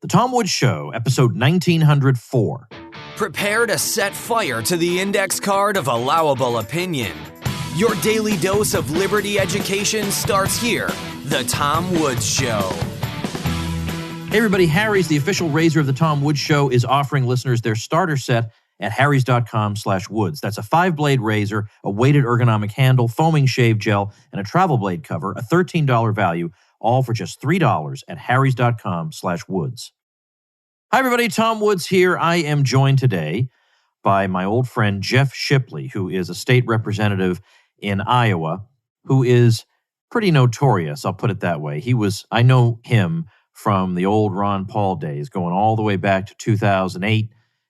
The Tom Woods Show, episode 1904. Prepare to set fire to the index card of allowable opinion. Your daily dose of liberty education starts here. The Tom Woods Show. Hey everybody, Harry's, the official razor of The Tom Woods Show, is offering listeners their starter set at harrys.com/woods. That's a 5-blade razor, a weighted ergonomic handle, foaming shave gel, and a travel blade cover, a $13 value, all for just $3 at harrys.com/woods. Hi, everybody. Tom Woods here. I am joined today by my old friend Jeff Shipley, who is a state representative in Iowa, who is pretty notorious, I'll put it that way. I know him from the old Ron Paul days, going all the way back to 2008,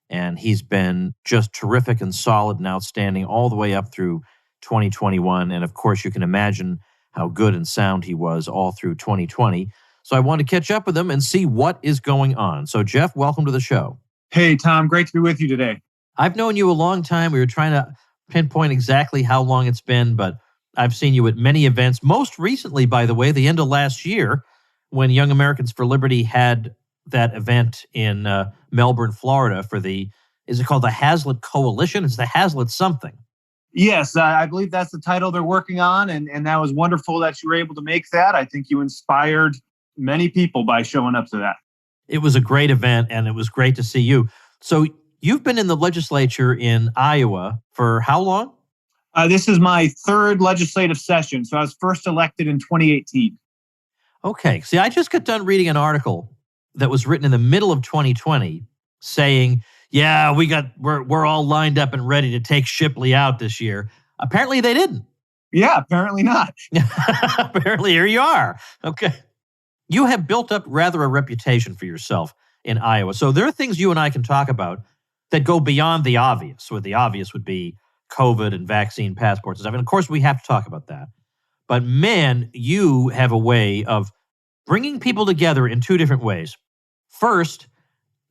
and he's been just terrific and solid and outstanding all the way up through 2021. And of course, you can imagine how good and sound he was all through 2020. So I want to catch up with him and see what is going on. So Jeff, welcome to the show. Hey, Tom, great to be with you today. I've known you a long time. We were trying to pinpoint exactly how long it's been, but I've seen you at many events. Most recently, by the way, the end of last year, when Young Americans for Liberty had that event in Melbourne, Florida is it called the Hazlitt Coalition? It's the Hazlitt something. Yes, I believe that's the title they're working on, and that was wonderful that you were able to make that. I think you inspired many people by showing up to that. It was a great event, and it was great to see you. So you've been in the legislature in Iowa for how long? This is my third legislative session, so I was first elected in 2018. Okay. See, I just got done reading an article that was written in the middle of 2020 saying, yeah, we're all lined up and ready to take Shipley out this year. Apparently they didn't. Yeah, apparently not. Apparently here you are. Okay. You have built up rather a reputation for yourself in Iowa. So there are things you and I can talk about that go beyond the obvious, where the obvious would be COVID and vaccine passports and stuff. And of course, we have to talk about that. But man, you have a way of bringing people together in two different ways. First,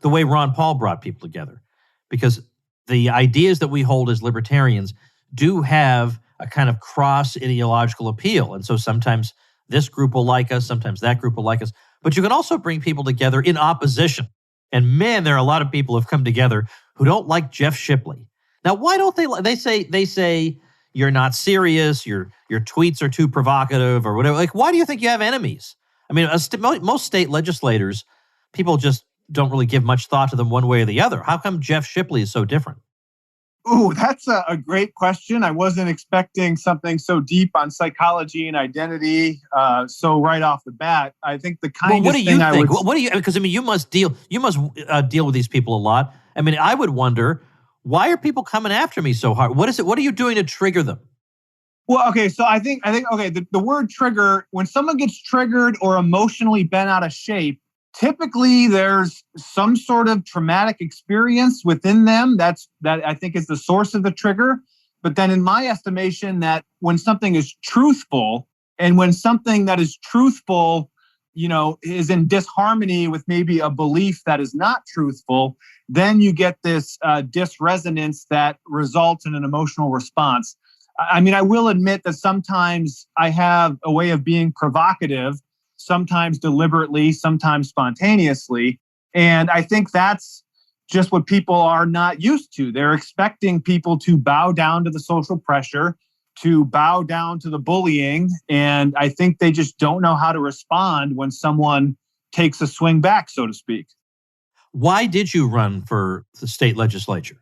the way Ron Paul brought people together, because the ideas that we hold as libertarians do have a kind of cross-ideological appeal. And so sometimes this group will like us, sometimes that group will like us. But you can also bring people together in opposition. And man, there are a lot of people who have come together who don't like Jeff Shipley. Now, why don't they say you're not serious, your tweets are too provocative or whatever. Like, why do you think you have enemies? I mean, most state legislators, people just don't really give much thought to them one way or the other. How come Jeff Shipley is so different? Ooh, that's a great question. I wasn't expecting something so deep on psychology and identity. So right off the bat, I think the kind of thing I would... What do you? Because I mean, you must deal with these people a lot. I mean, I would wonder, why are people coming after me so hard? What is it? What are you doing to trigger them? Well, okay, so I think okay, the word trigger, when someone gets triggered or emotionally bent out of shape, typically there's some sort of traumatic experience within them that I think is the source of the trigger. But then in my estimation, that when something is truthful and when something that is truthful, is in disharmony with maybe a belief that is not truthful, then you get this disresonance that results in an emotional response. I mean, I will admit that sometimes I have a way of being provocative, sometimes deliberately, sometimes spontaneously. And I think that's just what people are not used to. They're expecting people to bow down to the social pressure, to bow down to the bullying. And I think they just don't know how to respond when someone takes a swing back, so to speak. Why did you run for the state legislature?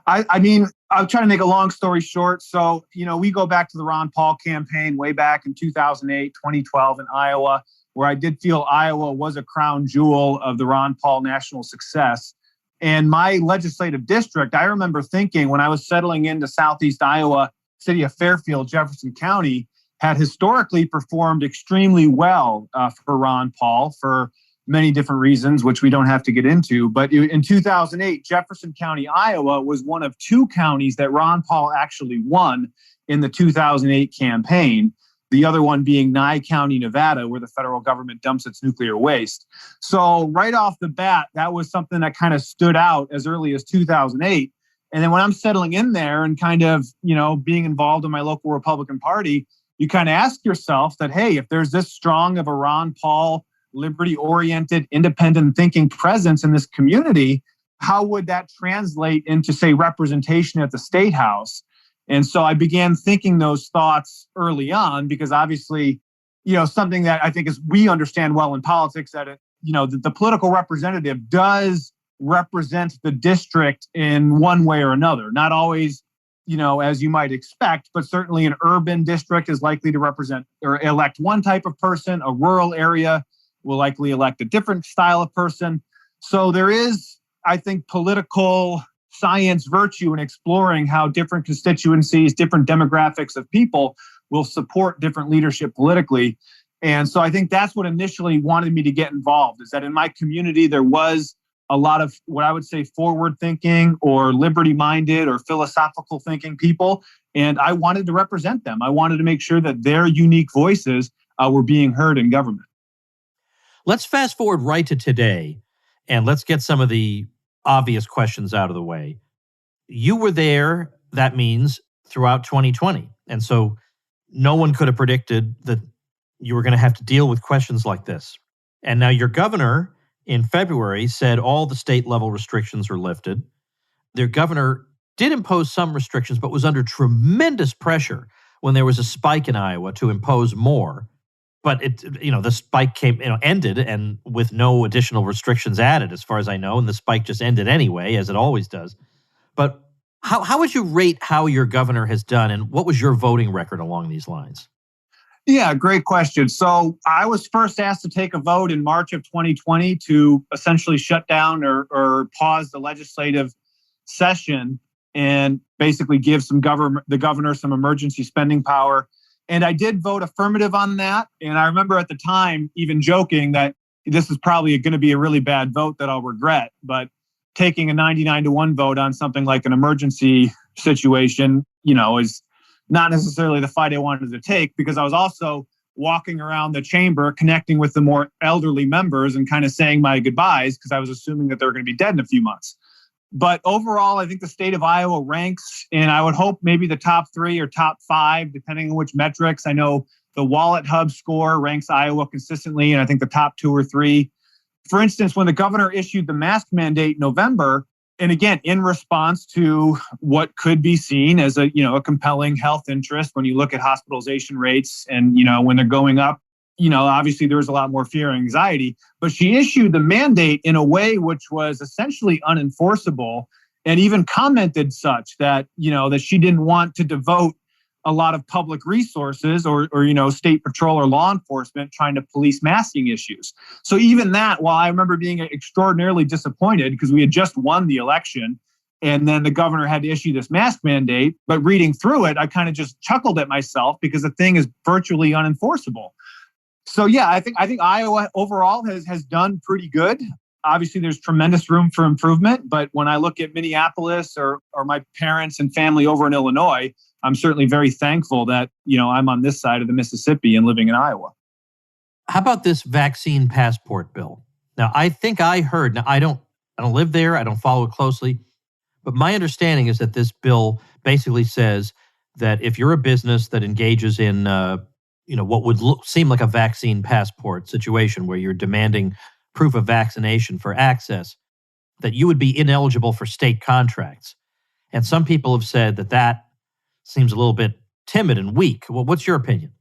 I mean, I'll try to make a long story short. So, we go back to the Ron Paul campaign way back in 2008, 2012 in Iowa, where I did feel Iowa was a crown jewel of the Ron Paul national success. And my legislative district, I remember thinking when I was settling into Southeast Iowa, city of Fairfield, Jefferson County, had historically performed extremely well for Ron Paul for many different reasons, which we don't have to get into. But in 2008, Jefferson County, Iowa was one of two counties that Ron Paul actually won in the 2008 campaign. The other one being Nye County, Nevada, where the federal government dumps its nuclear waste. So right off the bat, that was something that kind of stood out as early as 2008. And then when I'm settling in there and kind of, being involved in my local Republican Party, you kind of ask yourself that, hey, if there's this strong of a Ron Paul liberty-oriented, independent thinking presence in this community, how would that translate into, say, representation at the State House? And so I began thinking those thoughts early on, because obviously, something that I think is we understand well in politics, that the political representative does represent the district in one way or another. Not always, as you might expect, but certainly an urban district is likely to represent or elect one type of person. A rural area will likely elect a different style of person. So there is, I think, political science virtue in exploring how different constituencies, different demographics of people will support different leadership politically. And so I think that's what initially wanted me to get involved, is that in my community, there was a lot of what I would say forward thinking or liberty minded or philosophical thinking people. And I wanted to represent them. I wanted to make sure that their unique voices were being heard in government. Let's fast forward right to today, and let's get some of the obvious questions out of the way. You were there, that means, throughout 2020. And so no one could have predicted that you were going to have to deal with questions like this. And now your governor in February said all the state level restrictions are lifted. Their governor did impose some restrictions, but was under tremendous pressure when there was a spike in Iowa to impose more. But the spike ended, and with no additional restrictions added, as far as I know, and the spike just ended anyway, as it always does. But how would you rate how your governor has done, and what was your voting record along these lines? Yeah, great question. So I was first asked to take a vote in March of 2020 to essentially shut down or pause the legislative session and basically give the governor some emergency spending power. And I did vote affirmative on that. And I remember at the time even joking that this is probably going to be a really bad vote that I'll regret. But taking a 99-1 vote on something like an emergency situation, is not necessarily the fight I wanted to take, because I was also walking around the chamber, connecting with the more elderly members and kind of saying my goodbyes, because I was assuming that they were going to be dead in a few months. But overall, I think the state of Iowa ranks, and I would hope maybe the top 3 or top 5, depending on which metrics. I know the Wallet Hub score ranks Iowa consistently, and I think the top 2 or 3. For instance, when the governor issued the mask mandate in November, and again, in response to what could be seen as a compelling health interest when you look at hospitalization rates and, when they're going up, obviously there was a lot more fear and anxiety, but she issued the mandate in a way which was essentially unenforceable, and even commented such that, that she didn't want to devote a lot of public resources or state patrol or law enforcement trying to police masking issues. So even that, while I remember being extraordinarily disappointed because we had just won the election and then the governor had to issue this mask mandate, but reading through it, I kind of just chuckled at myself because the thing is virtually unenforceable. So yeah, I think Iowa overall has done pretty good. Obviously, there's tremendous room for improvement. But when I look at Minneapolis or my parents and family over in Illinois, I'm certainly very thankful that, I'm on this side of the Mississippi and living in Iowa. How about this vaccine passport bill? Now, I think I heard, I don't live there, I don't follow it closely, but my understanding is that this bill basically says that if you're a business that engages in, what would seem like a vaccine passport situation where you're demanding proof of vaccination for access, that you would be ineligible for state contracts. And some people have said that seems a little bit timid and weak. Well, what's your opinion?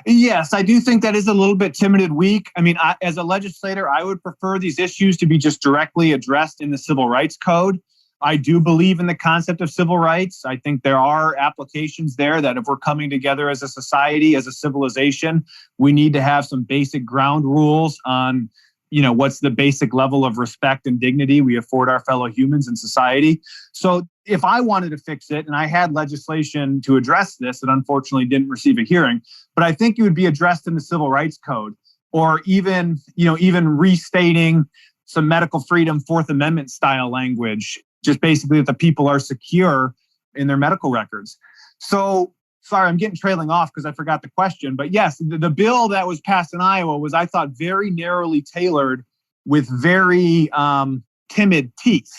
Yes, I do think that is a little bit timid and weak. I mean, as a legislator, I would prefer these issues to be just directly addressed in the Civil Rights Code. I do believe in the concept of civil rights. I think there are applications there that if we're coming together as a society, as a civilization, we need to have some basic ground rules on what's the basic level of respect and dignity we afford our fellow humans in society. So if I wanted to fix it, and I had legislation to address this, it unfortunately didn't receive a hearing, but I think it would be addressed in the Civil Rights Code, or even restating some medical freedom, Fourth Amendment style language, just basically that the people are secure in their medical records. So sorry, I'm getting trailing off because I forgot the question. But yes, the bill that was passed in Iowa was, I thought, very narrowly tailored with very timid teeth.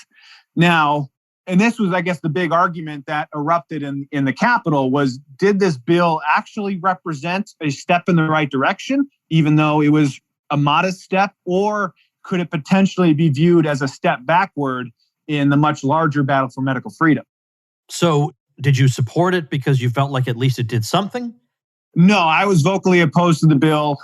Now, and this was, I guess, the big argument that erupted in the Capitol was, did this bill actually represent a step in the right direction, even though it was a modest step, or could it potentially be viewed as a step backward in the much larger battle for medical freedom? So did you support it because you felt like at least it did something? No, I was vocally opposed to the bill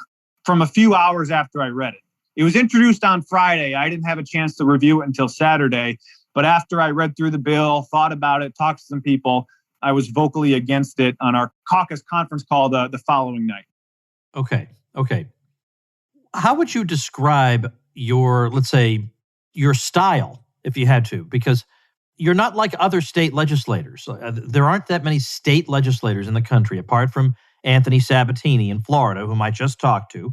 from a few hours after I read it. It was introduced on Friday. I didn't have a chance to review it until Saturday. But after I read through the bill, thought about it, talked to some people, I was vocally against it on our caucus conference call the following night. Okay. How would you describe your, let's say, your style, if you had to? Because you're not like other state legislators. There aren't that many state legislators in the country, apart from Anthony Sabatini in Florida, whom I just talked to,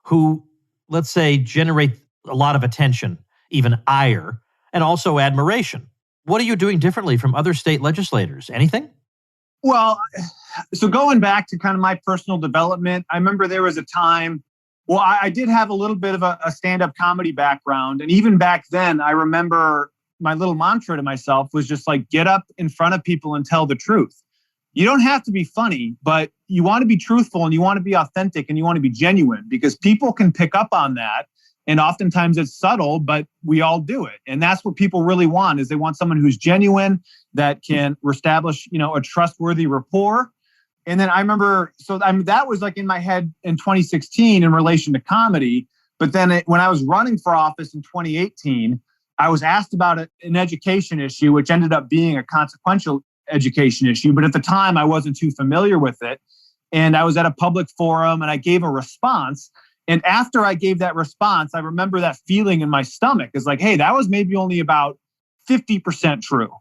who, let's say, generate a lot of attention, even ire, and also admiration. What are you doing differently from other state legislators? Anything? Well, so going back to kind of my personal development, I remember there was a time, well, I did have a little bit of a stand-up comedy background. And even back then, I remember my little mantra to myself was just like, get up in front of people and tell the truth. You don't have to be funny, but you want to be truthful and you want to be authentic and you want to be genuine, because people can pick up on that. And oftentimes it's subtle, but we all do it. And that's what people really want, is they want someone who's genuine, that can establish, a trustworthy rapport. And then I remember, that was like in my head in 2016 in relation to comedy. But then when I was running for office in 2018, I was asked about an education issue, which ended up being a consequential education issue. But at the time, I wasn't too familiar with it. And I was at a public forum and I gave a response. And after I gave that response, I remember that feeling in my stomach. It's like, hey, that was maybe only about 50% true.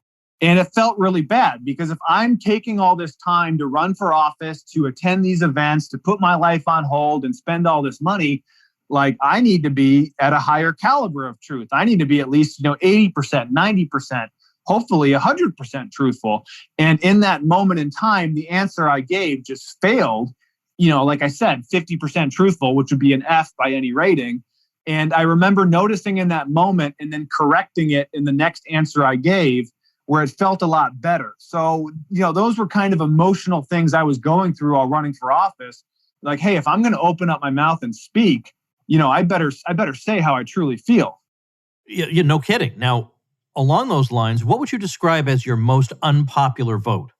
And it felt really bad, because if I'm taking all this time to run for office, to attend these events, to put my life on hold and spend all this money, like I need to be at a higher caliber of truth. I need to be at least, 80%, 90%, hopefully 100% truthful. And in that moment in time, the answer I gave just failed. Like I said, 50% truthful, which would be an F by any rating. And I remember noticing in that moment and then correcting it in the next answer I gave, where it felt a lot better. So, those were kind of emotional things I was going through while running for office. Like, hey, if I'm going to open up my mouth and speak, I better say how I truly feel. Yeah, no kidding. Now, along those lines, what would you describe as your most unpopular vote?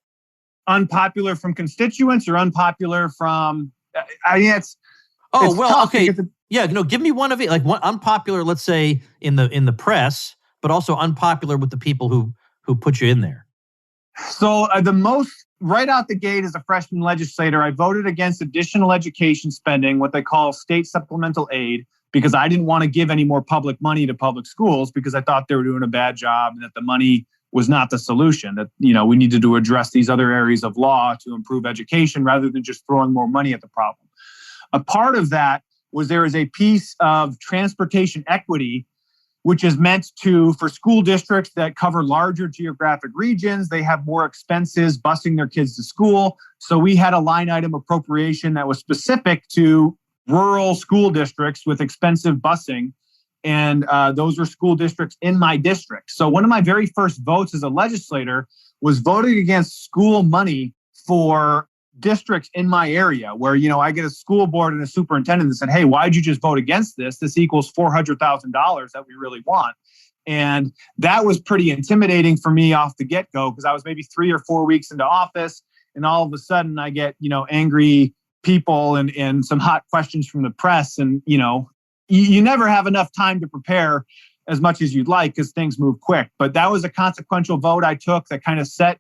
Unpopular from constituents or unpopular from, it's well, tough. Okay. Yeah, give me one of it. Like one unpopular, let's say in the press, but also unpopular with the people who put you in there. So the most right out the gate as a freshman legislator, I voted against additional education spending, what they call state supplemental aid, because I didn't want to give any more public money to public schools, because I thought they were doing a bad job and that the money was not the solution, that, we needed to address these other areas of law to improve education rather than just throwing more money at the problem. A part of that was there is a piece of transportation equity, which is meant for school districts that cover larger geographic regions. They have more expenses busing their kids to school. So we had a line item appropriation that was specific to rural school districts with expensive busing. And those were school districts in my district. So one of my very first votes as a legislator was voting against school money for districts in my area where, I get a school board and a superintendent that said, hey, why'd you just vote against this? This equals $400,000 that we really want. And that was pretty intimidating for me off the get-go, because I was maybe 3 or 4 weeks into office. And all of a sudden I get, angry people and some hot questions from the press. And, you never have enough time to prepare as much as you'd like, because things move quick. But that was a consequential vote I took that kind of set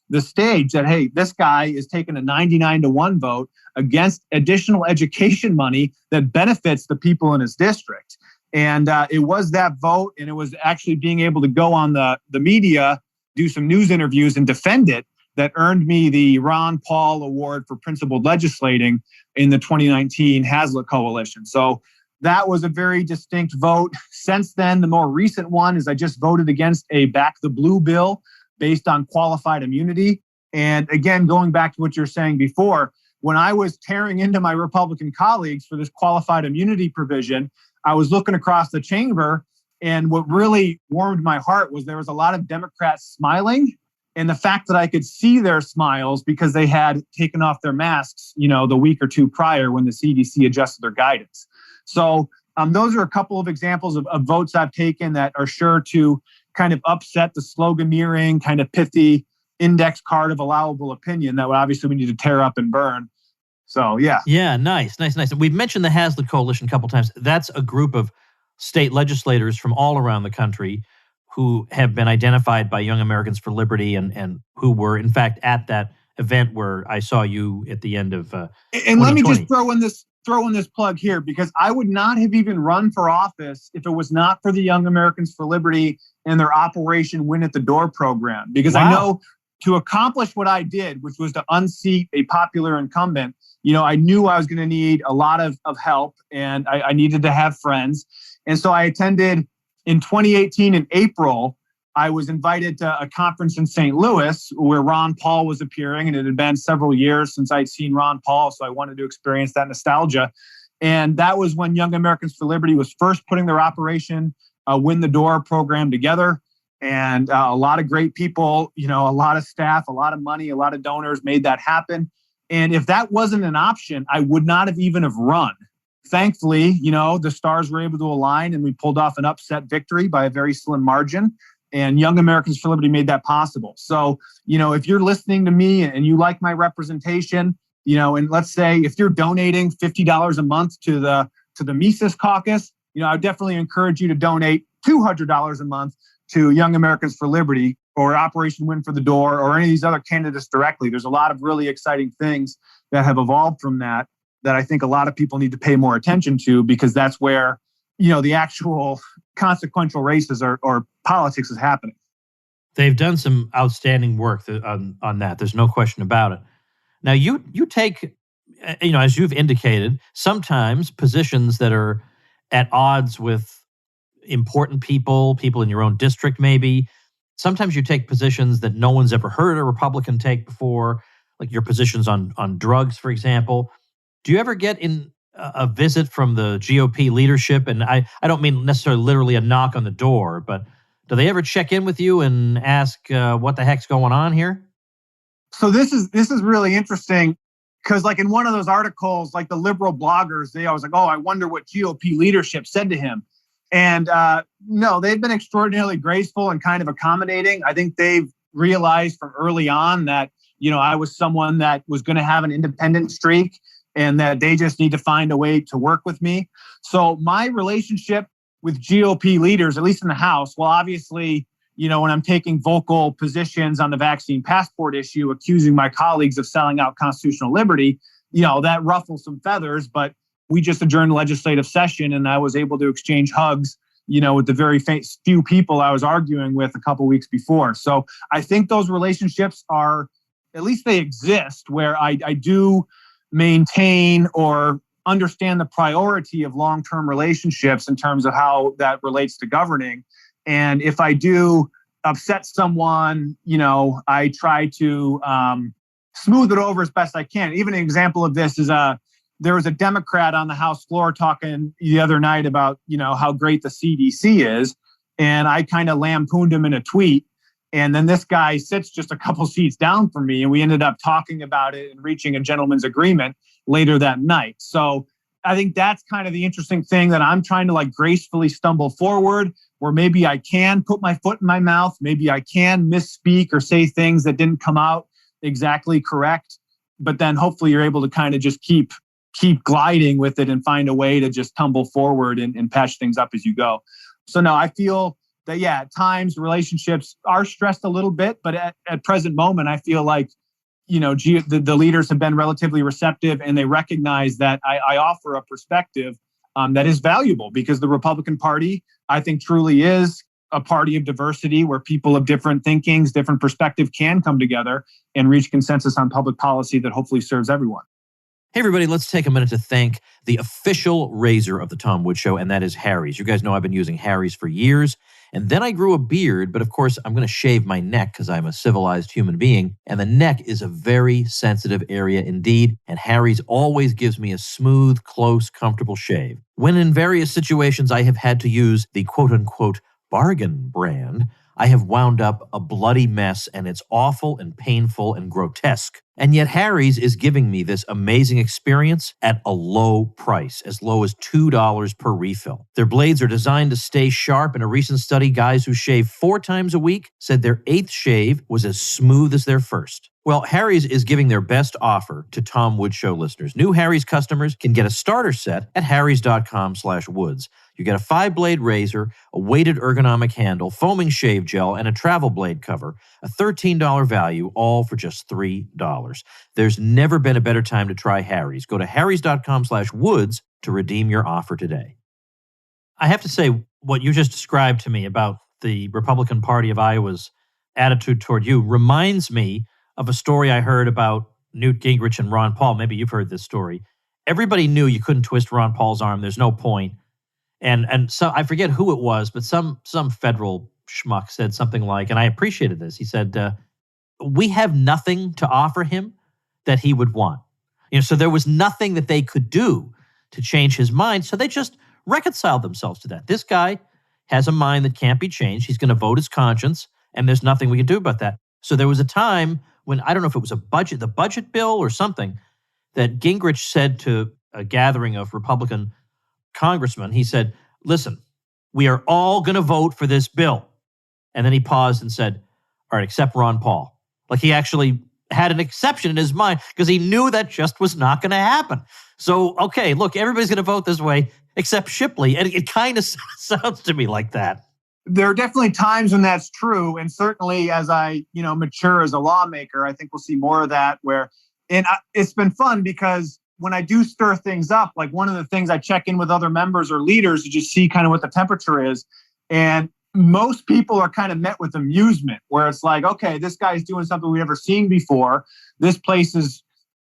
the stage that, hey, this guy is taking a 99-1 vote against additional education money that benefits the people in his district. And it was that vote, and it was actually being able to go on the media, do some news interviews and defend it, that earned me the Ron Paul Award for Principled Legislating in the 2019 Hazlitt Coalition. So that was a very distinct vote. Since then, the more recent one is I just voted against a Back the Blue bill based on qualified immunity. And again, going back to what you're saying before, when I was tearing into my Republican colleagues for this qualified immunity provision, I was looking across the chamber, and what really warmed my heart was there was a lot of Democrats smiling, and the fact that I could see their smiles because they had taken off their masks, the week or two prior when the CDC adjusted their guidance. So those are a couple of examples of votes I've taken that are sure to kind of upset the sloganeering, kind of pithy index card of allowable opinion that obviously we need to tear up and burn. So, yeah. Yeah, nice. We've mentioned the Hazlitt Coalition a couple times. That's a group of state legislators from all around the country who have been identified by Young Americans for Liberty and who were, in fact, at that event where I saw you at the end of 2020. Let me just throw in this plug here, because I would not have even run for office if it was not for the Young Americans for Liberty and their Operation Win at the Door program. Because I know to accomplish what I did, which was to unseat a popular incumbent, I knew I was going to need a lot of help, and I needed to have friends. And so I attended in 2018 in April. I was invited to a conference in St. Louis where Ron Paul was appearing, and it had been several years since I'd seen Ron Paul, so I wanted to experience that nostalgia. And that was when Young Americans for Liberty was first putting their Operation Win the Door program together. And a lot of great people, a lot of staff, a lot of money, a lot of donors made that happen. And if that wasn't an option, I would not have even have run. Thankfully, the stars were able to align and we pulled off an upset victory by a very slim margin. And Young Americans for Liberty made that possible. So, if you're listening to me and you like my representation, and let's say if you're donating $50 a month to the Mises Caucus, I would definitely encourage you to donate $200 a month to Young Americans for Liberty or Operation Win for the Door or any of these other candidates directly. There's a lot of really exciting things that have evolved from that I think a lot of people need to pay more attention to, because that's where, the actual consequential races or politics is happening. They've done some outstanding work on that. There's no question about it. Now, you take, as you've indicated, sometimes positions that are at odds with important people in your own district, maybe. Sometimes you take positions that no one's ever heard a Republican take before, like your positions on drugs, for example. Do you ever get in a visit from the GOP leadership? And I don't mean necessarily literally a knock on the door, but do they ever check in with you and ask what the heck's going on here? So this is really interesting, because like in one of those articles, like the liberal bloggers, they always like, oh, I wonder what GOP leadership said to him. And no, they've been extraordinarily graceful and kind of accommodating. I think they've realized from early on that, I was someone that was going to have an independent streak and that they just need to find a way to work with me. So my relationship with GOP leaders, at least in the House, well, obviously, when I'm taking vocal positions on the vaccine passport issue, accusing my colleagues of selling out constitutional liberty, that ruffles some feathers. But we just adjourned legislative session and I was able to exchange hugs, with the very few people I was arguing with a couple weeks before. So I think those relationships are, at least they exist, where I do maintain or understand the priority of long-term relationships in terms of how that relates to governing. And if I do upset someone, I try to smooth it over as best I can. Even an example of this is there was a Democrat on the House floor talking the other night about, how great the CDC is. And I kind of lampooned him in a tweet. And then this guy sits just a couple seats down from me, and we ended up talking about it and reaching a gentleman's agreement later that night. So I think that's kind of the interesting thing, that I'm trying to gracefully stumble forward, where maybe I can put my foot in my mouth, maybe I can misspeak or say things that didn't come out exactly correct. But then hopefully you're able to kind of just keep gliding with it and find a way to just tumble forward and patch things up as you go. So no, I feel that, at times relationships are stressed a little bit, but at present moment, I feel like, the leaders have been relatively receptive, and they recognize that I offer a perspective that is valuable, because the Republican Party, I think, truly is a party of diversity where people of different thinkings, different perspective can come together and reach consensus on public policy that hopefully serves everyone. Hey, everybody, let's take a minute to thank the official razor of the Tom Woods Show, and that is Harry's. You guys know I've been using Harry's for years, and then I grew a beard, but of course, I'm going to shave my neck because I'm a civilized human being, and the neck is a very sensitive area indeed, and Harry's always gives me a smooth, close, comfortable shave. When in various situations I have had to use the quote-unquote bargain brand, I have wound up a bloody mess, and it's awful and painful and grotesque. And yet Harry's is giving me this amazing experience at a low price, as low as $2 per refill. Their blades are designed to stay sharp. In a recent study, guys who shave 4 times a week said their 8th shave was as smooth as their first. Well, Harry's is giving their best offer to Tom Woods Show listeners. New Harry's customers can get a starter set at harrys.com/woods. You get a 5-blade razor, a weighted ergonomic handle, foaming shave gel, and a travel blade cover, a $13 value, all for just $3. There's never been a better time to try Harry's. Go to harrys.com/woods to redeem your offer today. I have to say, what you just described to me about the Republican Party of Iowa's attitude toward you reminds me of a story I heard about Newt Gingrich and Ron Paul. Maybe you've heard this story. Everybody knew you couldn't twist Ron Paul's arm. There's no point. And so I forget who it was, but some federal schmuck said something like, and I appreciated this. He said, we have nothing to offer him that he would want. So there was nothing that they could do to change his mind. So they just reconciled themselves to that. This guy has a mind that can't be changed. He's going to vote his conscience, and there's nothing we can do about that. So there was a time when, I don't know if it was the budget bill or something, that Gingrich said to a gathering of Republican congressmen, he said, listen, we are all going to vote for this bill. And then he paused and said, all right, except Ron Paul. Like he actually had an exception in his mind because he knew that just was not going to happen. So, okay, look, everybody's going to vote this way except Shipley. And it kind of sounds to me like that. There are definitely times when that's true. And certainly as I, mature as a lawmaker, I think we'll see more of that it's been fun because when I do stir things up, like one of the things I check in with other members or leaders to just see kind of what the temperature is. And most people are kind of met with amusement where it's like, okay, this guy's doing something we've never seen before. This place is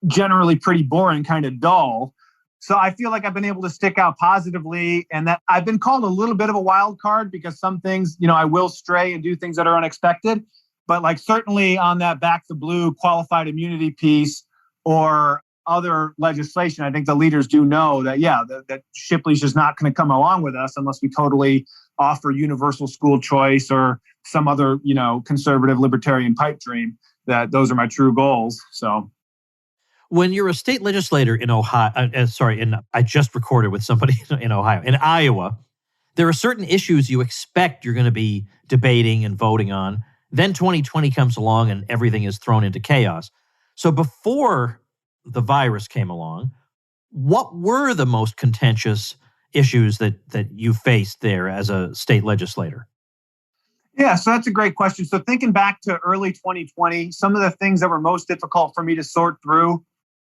generally pretty boring, kind of dull. So I feel like I've been able to stick out positively and that I've been called a little bit of a wild card because some things, I will stray and do things that are unexpected. But like certainly on that back the blue qualified immunity piece or other legislation, I think the leaders do know that, that Shipley's just not going to come along with us unless we totally offer universal school choice or some other, conservative libertarian pipe dream, that those are my true goals. So when you're a state legislator in Ohio, I just recorded with somebody in Ohio, in Iowa, there are certain issues you expect you're going to be debating and voting on. Then 2020 comes along and everything is thrown into chaos. So before the virus came along, what were the most contentious issues that you faced there as a state legislator? Yeah, so that's a great question. So thinking back to early 2020, some of the things that were most difficult for me to sort through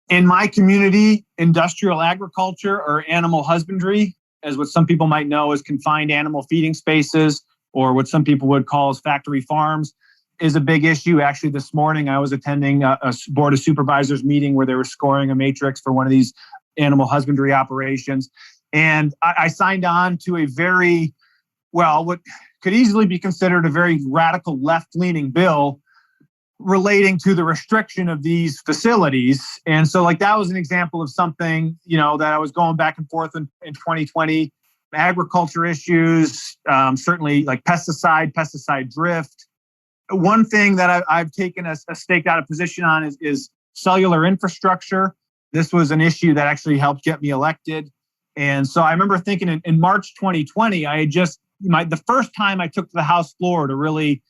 in my community, industrial agriculture or animal husbandry, as what some people might know as confined animal feeding spaces, or what some people would call as factory farms, is a big issue. Actually, this morning I was attending a board of supervisors meeting where they were scoring a matrix for one of these animal husbandry operations. And I signed on to a very, what could easily be considered a very radical left-leaning bill relating to the restriction of these facilities. And so that was an example of something, that I was going back and forth in 2020. Agriculture issues, certainly like pesticide drift. One thing that I've taken a staked out a position on is cellular infrastructure. This was an issue that actually helped get me elected. And so I remember thinking in March 2020, I had the first time I took to the House floor to really,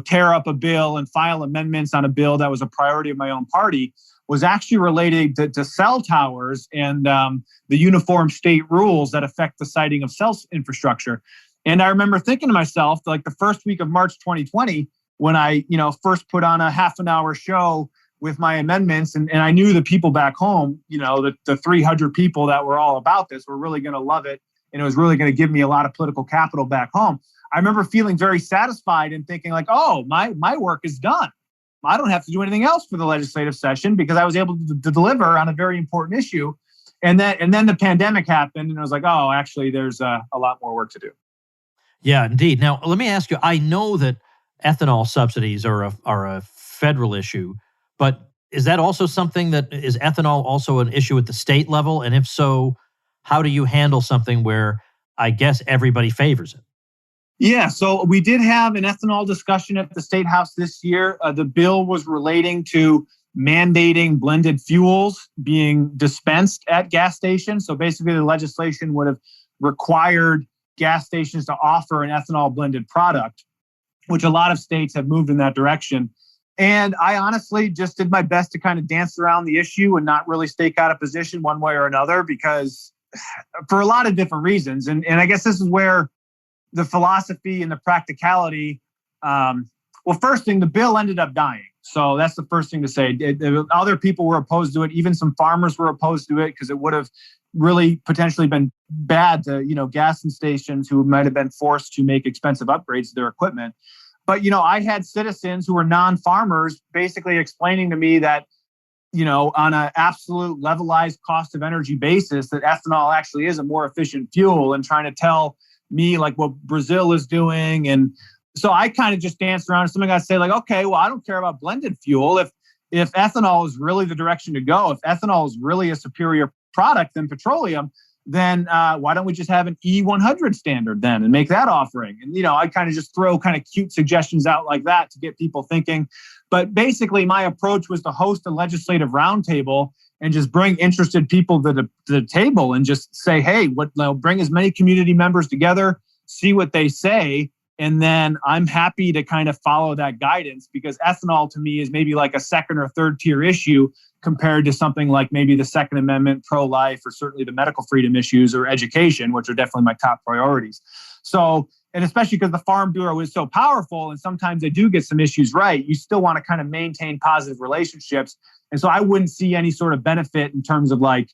tear up a bill and file amendments on a bill that was a priority of my own party was actually related to cell towers and the uniform state rules that affect the siting of cell infrastructure. And I remember thinking to myself, like the first week of March 2020, when I, first put on a half an hour show with my amendments, and I knew the people back home, the 300 people that were all about this were really going to love it. And it was really going to give me a lot of political capital back home. I remember feeling very satisfied and thinking like, oh, my work is done. I don't have to do anything else for the legislative session because I was able to deliver on a very important issue. And then the pandemic happened and I was like, oh, actually, there's a lot more work to do. Yeah, indeed. Now, let me ask you, I know that ethanol subsidies are a federal issue, but is that also something is ethanol also an issue at the state level? And if so, how do you handle something where I guess everybody favors it? Yeah, so we did have an ethanol discussion at the State House this year. The bill was relating to mandating blended fuels being dispensed at gas stations. So basically, the legislation would have required gas stations to offer an ethanol blended product, which a lot of states have moved in that direction. And I honestly just did my best to kind of dance around the issue and not really stake out a position one way or another, because for a lot of different reasons. And I guess this is where the philosophy and the practicality, well, first thing, the bill ended up dying. So that's the first thing to say. Other people were opposed to it. Even some farmers were opposed to it because it would have really potentially been bad to, gas stations who might have been forced to make expensive upgrades to their equipment. But, I had citizens who were non-farmers basically explaining to me that, on an absolute levelized cost of energy basis, that ethanol actually is a more efficient fuel, and trying to tell me like what Brazil is doing. And so I kind of just danced around. Somebody got to say like, okay, well, I don't care about blended fuel. If ethanol is really the direction to go, if ethanol is really a superior product than petroleum, then why don't we just have an E100 standard then and make that offering? And, I kind of just throw kind of cute suggestions out like that to get people thinking. But basically, my approach was to host a legislative roundtable and just bring interested people to the table and just say, hey, bring as many community members together, see what they say. And then I'm happy to kind of follow that guidance, because ethanol to me is maybe like a second or third tier issue compared to something like maybe the Second Amendment, pro-life, or certainly the medical freedom issues or education, which are definitely my top priorities. So, and especially because the Farm Bureau is so powerful and sometimes they do get some issues right, you still want to kind of maintain positive relationships. And so I wouldn't see any sort of benefit in terms of like,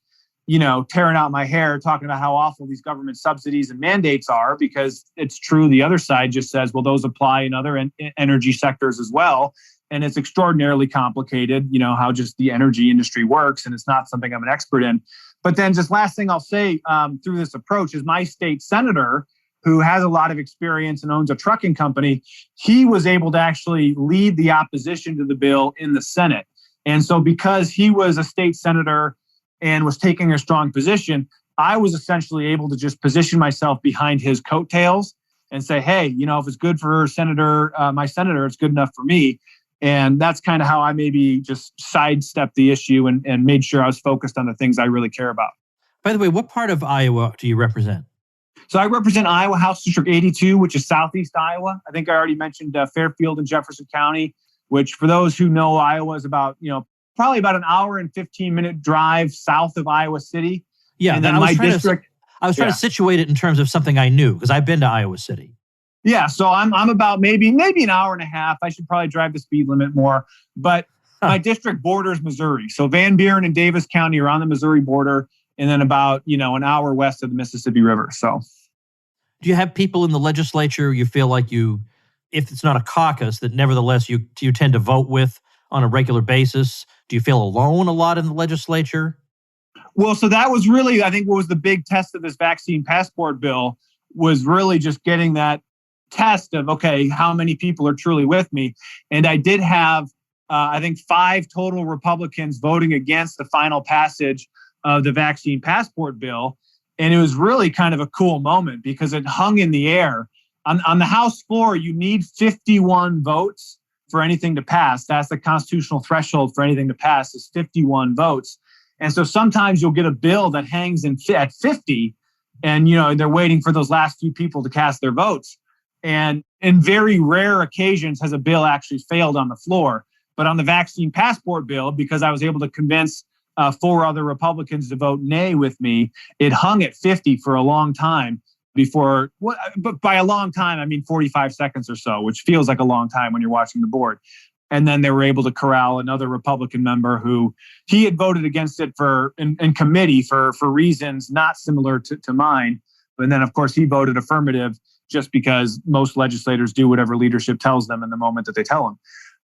tearing out my hair, talking about how awful these government subsidies and mandates are, because it's true. The other side just says, well, those apply in other energy sectors as well. And it's extraordinarily complicated, how just the energy industry works. And it's not something I'm an expert in. But then just last thing I'll say through this approach is my state senator, who has a lot of experience and owns a trucking company, he was able to actually lead the opposition to the bill in the Senate. And so because he was a state senator and was taking a strong position, I was essentially able to just position myself behind his coattails and say, hey, if it's good for my senator, it's good enough for me. And that's kind of how I maybe just sidestepped the issue and made sure I was focused on the things I really care about. By the way, what part of Iowa do you represent? So I represent Iowa House District 82, which is southeast Iowa. I think I already mentioned Fairfield and Jefferson County, which for those who know, Iowa is about, probably about an hour and 15-minute drive south of Iowa City. Yeah, and then my district. I was trying to situate it in terms of something I knew, because I've been to Iowa City. Yeah, so I'm about maybe an hour and a half. I should probably drive the speed limit more. But my district borders Missouri. So Van Buren and Davis County are on the Missouri border, and then about, an hour west of the Mississippi River. So do you have people in the legislature you feel like if it's not a caucus, that nevertheless you tend to vote with on a regular basis? Do you feel alone a lot in the legislature? Well, so that was really, I think, what was the big test of this vaccine passport bill, was really just getting that test of, okay, how many people are truly with me? And I did have, I think, 5 total Republicans voting against the final passage of the vaccine passport bill. And it was really kind of a cool moment because it hung in the air. On the House floor, you need 51 votes for anything to pass. That's the constitutional threshold for anything to pass, is 51 votes. And so sometimes you'll get a bill that hangs at 50, and they're waiting for those last few people to cast their votes. And in very rare occasions has a bill actually failed on the floor. But on the vaccine passport bill, because I was able to convince 4 other Republicans to vote nay with me, it hung at 50 for a long time. But by a long time, I mean 45 seconds or so, which feels like a long time when you're watching the board. And then they were able to corral another Republican member who he had voted against it in committee for reasons not similar to mine. And then, of course, he voted affirmative just because most legislators do whatever leadership tells them in the moment that they tell them.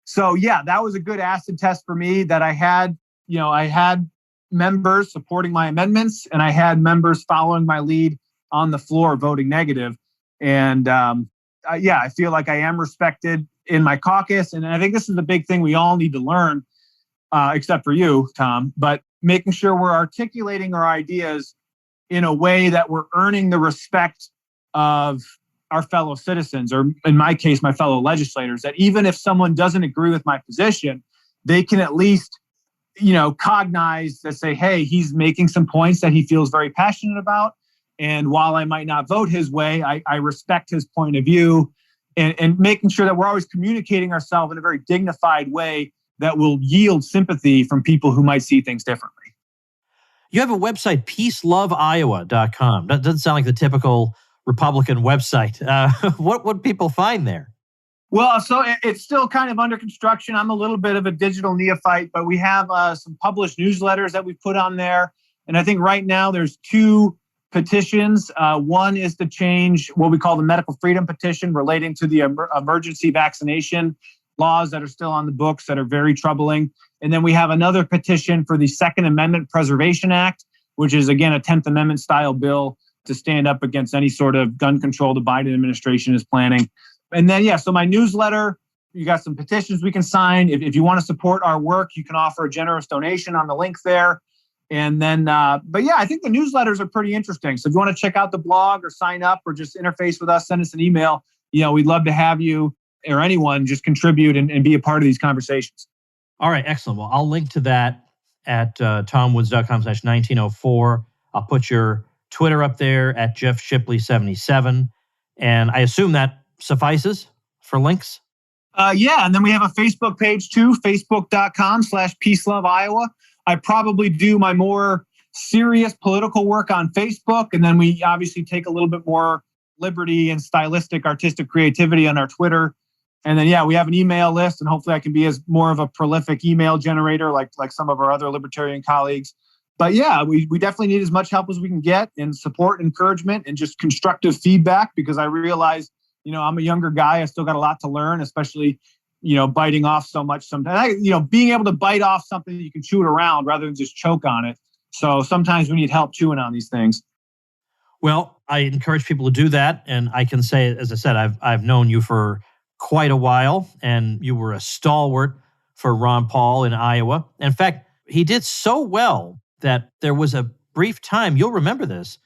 So, yeah, that was a good acid test for me, that I had members supporting my amendments and I had members following my lead on the floor voting negative. And I feel like I am respected in my caucus. And I think this is the big thing we all need to learn, except for you, Tom, but making sure we're articulating our ideas in a way that we're earning the respect of our fellow citizens, or in my case, my fellow legislators, that even if someone doesn't agree with my position, they can at least, cognize that, say, hey, he's making some points that he feels very passionate about. And while I might not vote his way, I respect his point of view, and making sure that we're always communicating ourselves in a very dignified way that will yield sympathy from people who might see things differently. You have a website, PeaceLoveIowa.com. That doesn't sound like the typical Republican website. What would people find there? Well, so it's still kind of under construction. I'm a little bit of a digital neophyte, but we have some published newsletters that we put on there. And I think right now there's 2 petitions. One is to change what we call the medical freedom petition relating to the emergency vaccination laws that are still on the books that are very troubling. And then we have another petition for the Second Amendment Preservation Act, which is, again, a 10th Amendment style bill to stand up against any sort of gun control the Biden administration is planning. And then, so my newsletter, you got some petitions we can sign. If you want to support our work, you can offer a generous donation on the link there. And then, I think the newsletters are pretty interesting. So if you want to check out the blog or sign up or just interface with us, send us an email. We'd love to have you or anyone just contribute and be a part of these conversations. All right, excellent. Well, I'll link to that at tomwoods.com/1904. I'll put your Twitter up there at Jeff Shipley77. And I assume that suffices for links? And then we have a Facebook page too, facebook.com/PeaceLoveIowa. I probably do my more serious political work on Facebook. And then we obviously take a little bit more liberty and stylistic, artistic creativity on our Twitter. And then, we have an email list, and hopefully I can be as more of a prolific email generator like some of our other libertarian colleagues. But we definitely need as much help as we can get in support, encouragement, and just constructive feedback, because I realize, I'm a younger guy. I still got a lot to learn, especially, biting off so much sometimes. Being able to bite off something that you can chew it around rather than just choke on it. So sometimes we need help chewing on these things. Well, I encourage people to do that. And I can say, as I said, I've known you for quite a while, and you were a stalwart for Ron Paul in Iowa. In fact, he did so well that there was a brief time, you'll remember this,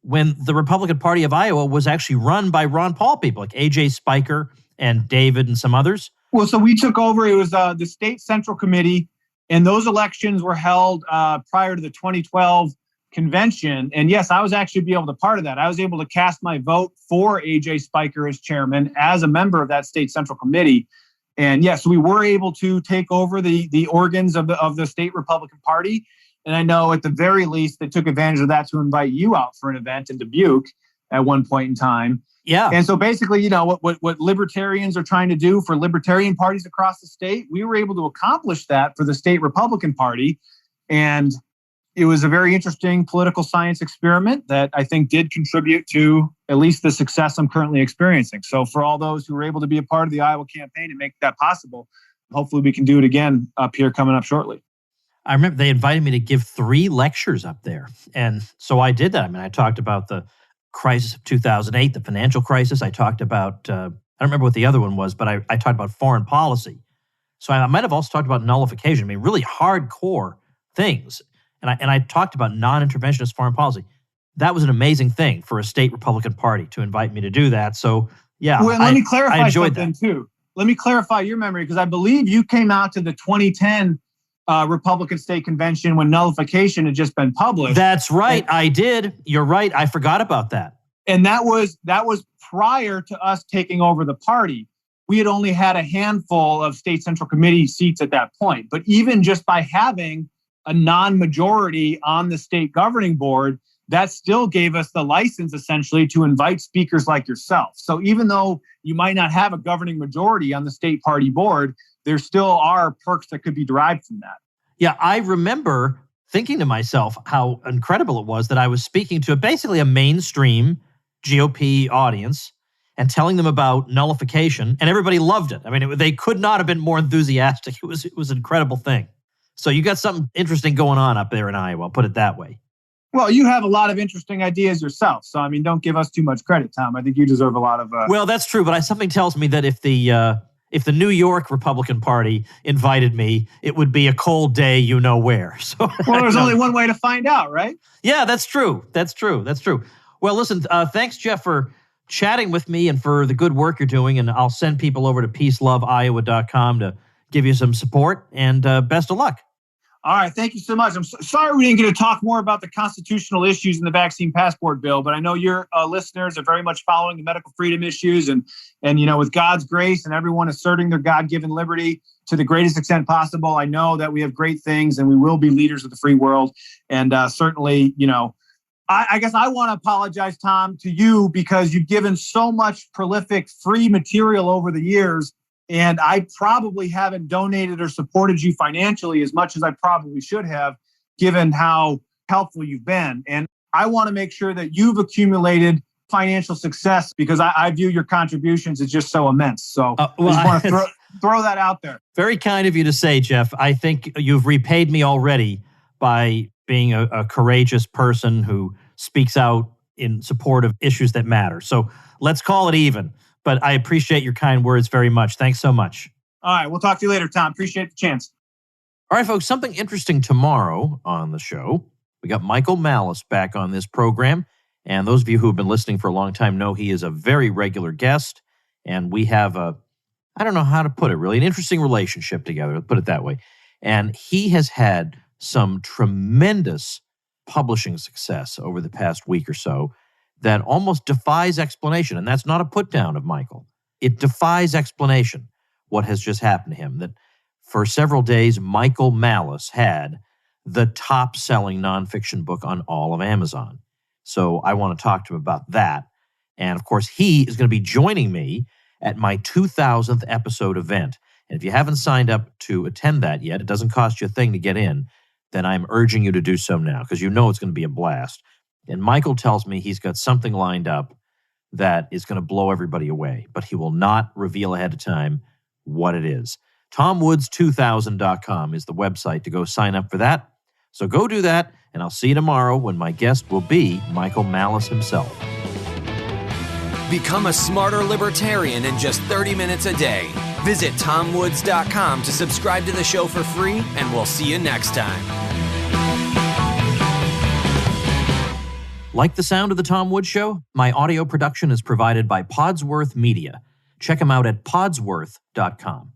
when the Republican Party of Iowa was actually run by Ron Paul people like A.J. Spiker and David and some others. Well, so we took over. It was the State Central Committee, and those elections were held prior to the 2012 convention. And yes, I was actually be able to part of that. I was able to cast my vote for A.J. Spiker as chairman as a member of that State Central Committee. And yes, we were able to take over the organs of the state Republican Party. And I know at the very least, they took advantage of that to invite you out for an event in Dubuque at one point in time. Yeah. And so basically, what libertarians are trying to do for libertarian parties across the state, we were able to accomplish that for the state Republican Party. And it was a very interesting political science experiment that I think did contribute to at least the success I'm currently experiencing. So for all those who were able to be a part of the Iowa campaign and make that possible, hopefully we can do it again up here coming up shortly. I remember they invited me to give 3 lectures up there. And so I did that. I mean, I talked about the crisis of 2008, the financial crisis. I talked about, I don't remember what the other one was, but I talked about foreign policy. So I might have also talked about nullification. I mean, really hardcore things. And I talked about non-interventionist foreign policy. That was an amazing thing for a state Republican Party to invite me to do that. So, yeah. Well, let me clarify something, too. Let me clarify your memory, because I believe you came out to the 2010 Republican State Convention when nullification had just been published. That's right. I did. You're right. I forgot about that. And that was prior to us taking over the party. We had only had a handful of State Central Committee seats at that point. But even just by having a non-majority on the state governing board, that still gave us the license essentially to invite speakers like yourself. So even though you might not have a governing majority on the state party board, there still are perks that could be derived from that. Yeah, I remember thinking to myself how incredible it was that I was speaking to basically a mainstream GOP audience and telling them about nullification, and everybody loved it. I mean, they could not have been more enthusiastic. It was an incredible thing. So you got something interesting going on up there in Iowa, I'll put it that way. Well, you have a lot of interesting ideas yourself. So, I mean, don't give us too much credit, Tom. I think you deserve a lot of... Well, that's true, but something tells me that if the New York Republican Party invited me, it would be a cold day you know where. So, well, there's only one way to find out, right? Yeah, that's true. That's true. Well, listen, thanks, Jeff, for chatting with me and for the good work you're doing. And I'll send people over to PeaceLoveIowacom to give you some support, and best of luck. All right. Thank you so much. I'm sorry we didn't get to talk more about the constitutional issues in the vaccine passport bill, but I know your listeners are very much following the medical freedom issues, and with God's grace and everyone asserting their God-given liberty to the greatest extent possible, I know that we have great things and we will be leaders of the free world. And certainly, I guess I want to apologize, Tom, to you, because you've given so much prolific free material over the years. And I probably haven't donated or supported you financially as much as I probably should have, given how helpful you've been. And I want to make sure that you've accumulated financial success, because I view your contributions as just so immense. So I just want to throw that out there. Very kind of you to say, Jeff. I think you've repaid me already by being a courageous person who speaks out in support of issues that matter. So let's call it even. But I appreciate your kind words very much. Thanks so much. All right. We'll talk to you later, Tom. Appreciate the chance. All right, folks, something interesting tomorrow on the show. We got Michael Malice back on this program. And those of you who have been listening for a long time know he is a very regular guest. And we have I don't know how to put it, really, an interesting relationship together, let's put it that way. And he has had some tremendous publishing success over the past week or so that almost defies explanation. And that's not a put down of Michael. It defies explanation what has just happened to him. That for several days, Michael Malice had the top-selling nonfiction book on all of Amazon. So I want to talk to him about that. And of course, he is going to be joining me at my 2000th episode event. And if you haven't signed up to attend that yet, it doesn't cost you a thing to get in, then I'm urging you to do so now, because it's going to be a blast. And Michael tells me he's got something lined up that is going to blow everybody away, but he will not reveal ahead of time what it is. TomWoods2000.com is the website to go sign up for that. So go do that, and I'll see you tomorrow when my guest will be Michael Malice himself. Become a smarter libertarian in just 30 minutes a day. Visit TomWoods.com to subscribe to the show for free, and we'll see you next time. Like the sound of The Tom Woods Show? My audio production is provided by Podsworth Media. Check them out at Podsworth.com.